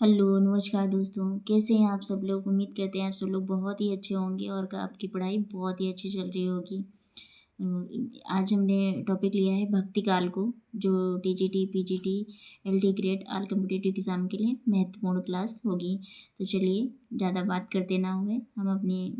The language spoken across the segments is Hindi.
हेलो, नमस्कार दोस्तों, कैसे हैं आप सब लोग? उम्मीद करते हैं आप सब लोग बहुत ही अच्छे होंगे और आपकी पढ़ाई बहुत ही अच्छी चल रही होगी। आज हमने टॉपिक लिया है भक्ति काल को, जो TGT, PGT, LT grade all competitive exam के लिए महत्वपूर्ण क्लास होगी। तो चलिए ज़्यादा बात करते ना हुए हम अपनी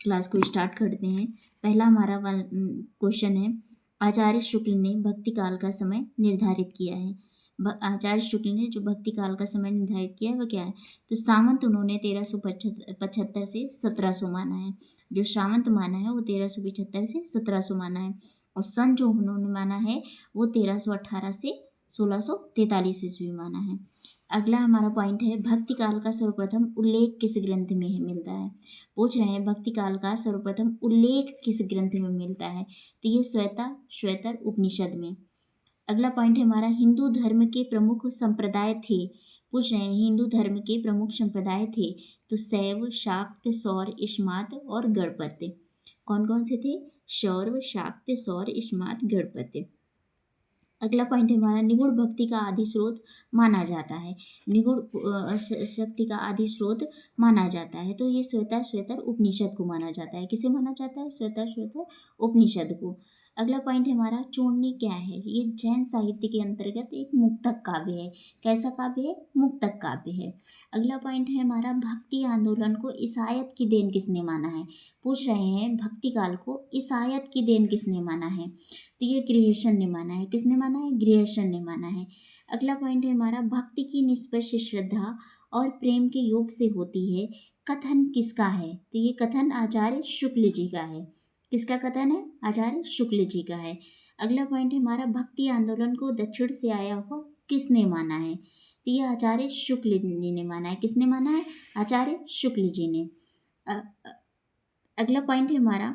क्लास को स्टार्ट करते हैं। पहला हमारा क्वेश्चन है, आचार्य शुक्ल ने भक्ति काल का समय निर्धारित किया है। आचार्य शुक्ल ने जो भक्ति काल का समय निर्धारित किया है वह क्या है? तो सावंत उन्होंने 1375 से 1700 माना है। जो सावंत माना है वो 1375 से 1700 माना है, और सन जो उन्होंने माना है वो 1318 से 1643 ईस्वी माना है। अगला हमारा पॉइंट है, भक्ति काल का सर्वप्रथम उल्लेख किस ग्रंथ में मिलता है? पूछ रहे हैं भक्ति काल का सर्वप्रथम उल्लेख किस ग्रंथ में मिलता है? तो ये श्वेतर उपनिषद में। अगला पॉइंट है हमारा, हिंदू धर्म के प्रमुख संप्रदाय थे। पूछ रहे हैं हिंदू धर्म के प्रमुख संप्रदाय थे, तो शैव, शाक्त, सौर, इस्मात और गणपत्य। कौन कौन से थे? शौर, शाक्त, सौर, इस्मात, गणपत्य। अगला पॉइंट है हमारा, निगुण भक्ति का आदि स्रोत माना जाता है। निगुण शक्ति का आदि स्रोत माना जाता है, तो ये श्वेतर उपनिषद को माना जाता है। किसे माना जाता है? श्वेतर उपनिषद को। अगला पॉइंट है हमारा, चूर्णी क्या है? ये जैन साहित्य के अंतर्गत एक मुक्तक काव्य है। कैसा काव्य है? मुक्तक काव्य है। अगला पॉइंट है हमारा, भक्ति आंदोलन को ईसाइत की देन किसने माना है? पूछ रहे हैं भक्ति काल को ईसाइत की देन किसने माना है? तो ये गृहसन ने माना है। किसने माना है? गृहसन ने माना है। अगला पॉइंट है हमारा, भक्ति की निष्पक्ष श्रद्धा और प्रेम के योग से होती है, कथन किसका है? तो ये कथन आचार्य शुक्ल जी का है। किसका कथन है? आचार्य शुक्ल जी का है। अगला पॉइंट है हमारा, भक्ति आंदोलन को दक्षिण से आया हुआ किसने माना है? तो ये आचार्य शुक्ल जी ने माना है। किसने माना है? आचार्य शुक्ल जी ने। अगला पॉइंट है हमारा,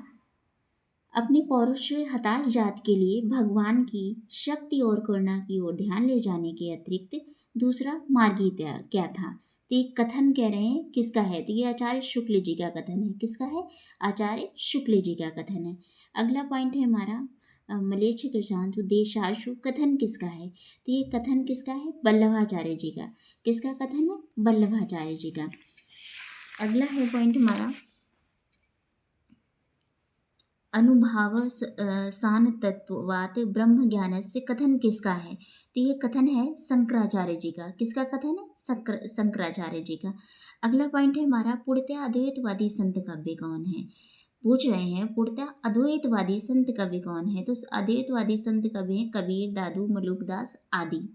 अपनी पौरुष हताश जात के लिए भगवान की शक्ति और करुणा की ओर ध्यान ले जाने के अतिरिक्त दूसरा मार्ग क्या था? तो ये कथन कह रहे हैं किसका है? तो ये आचार्य शुक्ल जी का कथन है। किसका है? आचार्य शुक्ल जी का कथन है। अगला पॉइंट है हमारा, मलेच्छ कृशांतु देशाशु कथन किसका है? तो ये कथन किसका है? वल्लभाचार्य जी का। किसका कथन है? वल्लभाचार्य जी का। अगला है पॉइंट हमारा, अनुभाव सान तत्वात ब्रह्म ज्ञान से कथन किसका है? तो ये कथन है शंकराचार्य जी का। किसका कथन है? शंकराचार्य जी का। अगला पॉइंट है हमारा, पूर्णतः अद्वैतवादी संत कवि कौन है? पूछ रहे हैं पूर्णतः अद्वैतवादी संत कवि कौन है? तो अद्वैतवादी संत कवि हैं कबीर, दादू, मलुकदास आदि।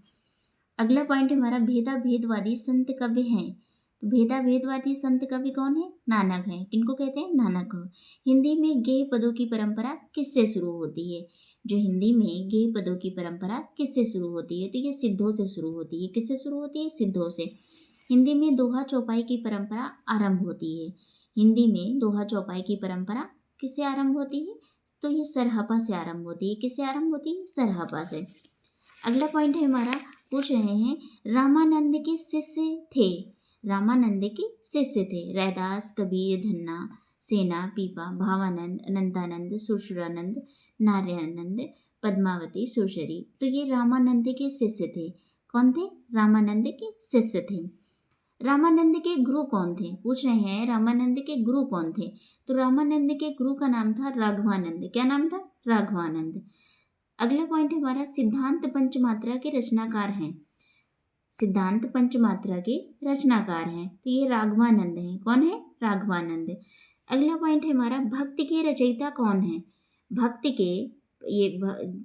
अगला पॉइंट हमारा, भेदाभेदवादी संत कवि हैं। तो भेदाभेदवादी संत कवि कौन है? नानक है। किनको कहते हैं? नानक को। हिंदी में गेय पदों की परंपरा किससे शुरू होती है? जो हिंदी में गेय पदों की परंपरा किससे शुरू होती है? तो ये सिद्धों से शुरू होती है। किससे शुरू होती है? सिद्धों से। हिंदी में दोहा चौपाई की परंपरा आरंभ होती है। हिंदी में दोहा चौपाई की परंपरा किससे आरंभ होती है? तो ये सरहपा से आरंभ होती है। किससे आरंभ होती है? सरहपा से। अगला पॉइंट है हमारा, पूछ रहे हैं रामानंद के शिष्य थे। रामानंद के शिष्य थे रैदास, कबीर, धन्ना, सेना, पीपा, भावानंद, अनंतानंद, सुरसुरानंद, नारायणानंद, पद्मावती, सुरसरी। तो ये रामानंद के शिष्य थे। कौन थे? रामानंद के शिष्य थे। रामानंद के गुरु कौन थे? पूछ रहे हैं रामानंद के गुरु कौन थे? तो रामानंद के गुरु का नाम था राघवानंद। क्या नाम था? राघवानंद। अगला पॉइंट है हमारा, सिद्धांत पंचमात्रा के रचनाकार हैं। सिद्धांत पंचमात्रा के रचनाकार हैं, तो ये राघवानंद हैं। कौन है? राघवानंद। अगला पॉइंट है हमारा, भक्ति के रचयिता कौन है? भक्ति के ये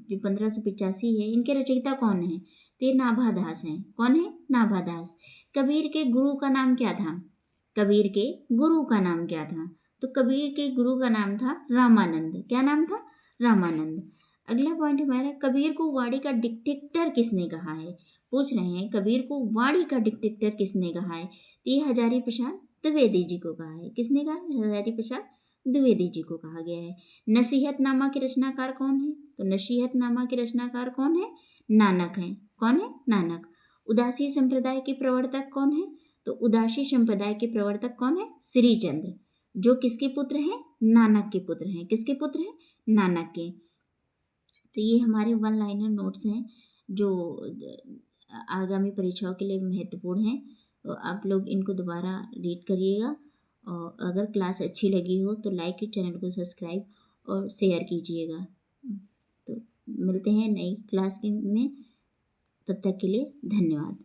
जो 1585 है, इनके रचयिता कौन है? तो ये नाभादास हैं। कौन है? नाभादास। कबीर के गुरु का नाम क्या था? कबीर के गुरु का नाम क्या था? तो कबीर के गुरु का नाम था रामानंद। क्या नाम था? रामानंद। अगला पॉइंट हमारा, कबीर को वाणी का डिक्टेटर किसने कहा है? पूछ रहे हैं कबीर को वाणी का डिक्टेटर किसने कहा है? तो ये हजारी प्रसाद द्विवेदी जी को कहा है। किसने कहा? हजारी प्रसाद द्विवेदी जी को कहा गया है। नसीहतनामा के रचनाकार कौन है? तो नसीहतनामा के रचनाकार कौन है? नानक हैं। कौन है? नानक। उदासी संप्रदाय के प्रवर्तक कौन है? तो उदासी संप्रदाय के प्रवर्तक कौन है? श्रीचंद्र, जो किसके पुत्र हैं? नानक के पुत्र हैं। किसके पुत्र हैं? नानक के। तो ये हमारे वन लाइनर नोट्स हैं जो आगामी परीक्षाओं के लिए महत्वपूर्ण हैं। तो आप लोग इनको दोबारा रीड करिएगा, और अगर क्लास अच्छी लगी हो तो लाइक, चैनल को सब्सक्राइब और शेयर कीजिएगा। तो मिलते हैं नई क्लास में, तब तक के लिए धन्यवाद।